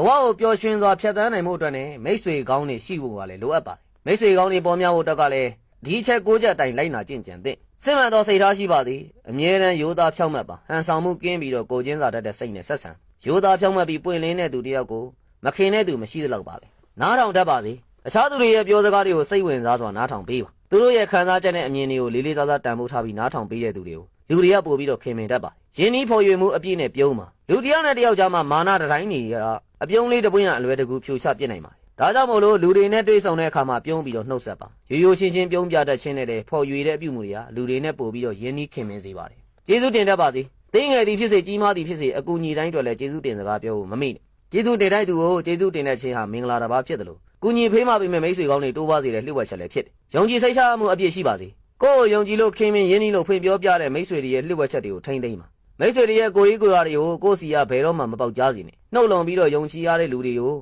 ဝကိုပျော်ရွှင်စွာဖြတ်သန်းနိုင်မှုအတွက်နဲ့မိတ်ဆွေကောင်းတွေရှိဖို့ကလည်းလိုအပ်ပါတယ်မိတ်ဆွေကောင်းတွေပေါ်များဖို့အတွက်ကလည်းဒီချက်6ချက်အတိုင်းလိုက်နာကျင့်ကြံသင့်စစ်မှန်သောစိတ်ထားရှိပါသည်အမြဲတမ်းရိုးသားဖြောင့်မတ်ပါဟန်ဆောင်မှုကင်းပြီးတော့ကိုချင်းစာတတ်တဲ့စိတ်နဲ့ဆက်ဆံရိုးသားဖြောင့်မတ်ပြီးပွင့်လင်းတဲ့သူတယောက်ကိုမခင်တဲ့သူမရှိသလောက်ပါပဲနားထောင်တတ်ပါစေအခြားသူတွေရဲ့ပြောစကားတွေကိုစိတ်ဝင်စားစွာနားထောင်ပေးပါသူတို့ရဲ့ခံစားချက်နဲ့အမြင်တွေကိုလေးလေးစားစားတန်ဖိုးထားပြီးနားထောင်ပေးတဲ့သူတွေကိုလူတွေကပို့ပြီးတော့ခင်မင်တတ်ပါတယ်ယင်းဤဖော်ရွေမှုအပြည့်နဲ့ပြုံးပါလူတယောက်နဲ့တယောက်ကြားမှာမာနတတိုင်းတွေကအပြုံးလေးတစ်ပွင့်ရအလွယ်တကူဖြိုချပြစ်နိုင်ပါတယ်ဒါကြောင့်မို့လို့လူတွေနဲ့တွေ့ဆုံတဲ့အခါမှာပြုံးပြီးတော့နှုတ်ဆက်ပါရိုးရိုးရှင်းရှင်းပြုံးပြတတ်ခြင်းနဲ့ဖော်ရွေတဲ့အပြုမှုတွေကလူတွေနဲ့ပို့ပြီးတော့ယင်းဤခင်မင်စေပါတယ်ကျေးဇူးတင်တတ်ပါစေသိငယ်သည်ဖြစ်စေကြီးမားသည်ဖြစ်စေအကူအညီတိုင်းတွေလည်းကျေးဇူးတင်စကားပြောဖို့မမေ့နဲ့ကျေးဇူးတင်တဲ့သူကိုကျေးဇူးတင်တဲ့ခြင်းဟာမင်္ဂလာတစ်ပါးဖြစ်တယ်လို့ကူညီဖေးမှပေးမဲ့မိတ်ဆွေကောင်းတွေတိုးပွားစေတဲ့လှုပ်ဝက်ချက်လည်းဖြစ်တယ်ယုံကြည်စိတ်ချမှုအပြည့်ရှိပါစေကိုယ်ယုံကြည်လို့ခင်မင်ယင်းဤလို့ဖွင့်ပြောပြတဲ့မိတ်ဆွေတွေရဲ့လှုပ်ဝက်ချက်တွေကိုထိမ့်သိမ့်ပါမိတ်ဆွေတွေရဲ့ကိုယ်ရေးကိုယ်ရာတွေကိုကိုယ်စီကဘယ်တော့မှမပေါက်ကြားစေနဲ့နှုတ်လုံပြီးတော့ယုံကြည်ရတဲ့လူတွေကို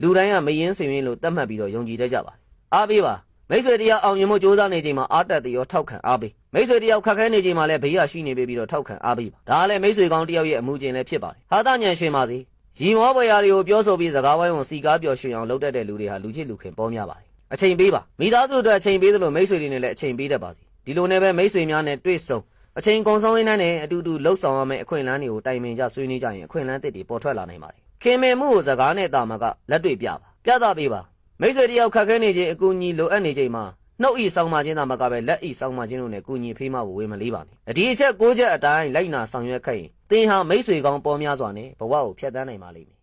လူတိုင်းကမယင်းစင်ရင်လို့သတ်မှတ်ပြီးတော့ယုံကြည်တတ်ကြပါတယ်အားပေးပါမိတ်ဆွေတရားအောင်မြင်မှုစ조사နေချိန်မှာအားတက်တရောထောက်ခံအားပေးမိတ်ဆွေတရားခက်ခဲနေချိန်မှာလည်းဘေးရရှိနေပြီးတော့ထောက်ခံအားပေးပါဒါလည်းမိတ်ဆွေကောင်းတယောက်ရဲ့အမှုကျင်လည်းဖြစ်ပါတယ်ဟာသညံရွှင်ပါစေရီမောပွဲရာတွေကိုပြောဆိုပြီးစကားဝိုင်းကိုစီကားပျော်ရွှင်အောင်လုပ်တတ်တဲ့လူတွေဟာလူချစ်လူခင်ပေါများပါတယ်အချိန်ပေးပါမိသားစုအတွက်အချိန်ပေးသလိုမိတ်ဆွေတွေနဲ့လည်းအချိန်ပေးတတ်ပါစေဒီလိုနဲ့ပဲမိတ်ဆွေများနဲ့တွေ့ဆုံအချိန်ကုန်ဆုံးရင်းနဲ့အတူတူလှုပ်ဆောင်ရမယ့်အခွင့်အလမ်းတွေကိုတိုင်ပင်ကြဆွေးနွေးကြရင်အခွင့်အလမ်းသစ်တွေပေါ်ထွက်လာနိုင်ပါတယ်ခင်မင်မှုကိုစကားနဲ့တာမကလက်တွေ့ပြပါပြသပေးပါမိတ်ဆွေတယောက်ခက်ခဲနေခြင်းအကူအညီလိုအပ်နေချိန်မှာနှုတ်ဤဆောင်မှခြင်းသာမကပဲလက်ဤဆောင်မှခြင်းတို့နဲ့ကူညီဖေးမှဝေမလေးပါနဲ့ဒီအချက်6ချက်အတိုင်းလိုက်နာဆောင်ရွက်ခဲ့ရင်သင်ဟာမိတ်ဆွေကောင်းပေါ်များစွာနဲ့ဘဝကိုဖျက်ဆီးနိုင်ပါလိမ့်မယ်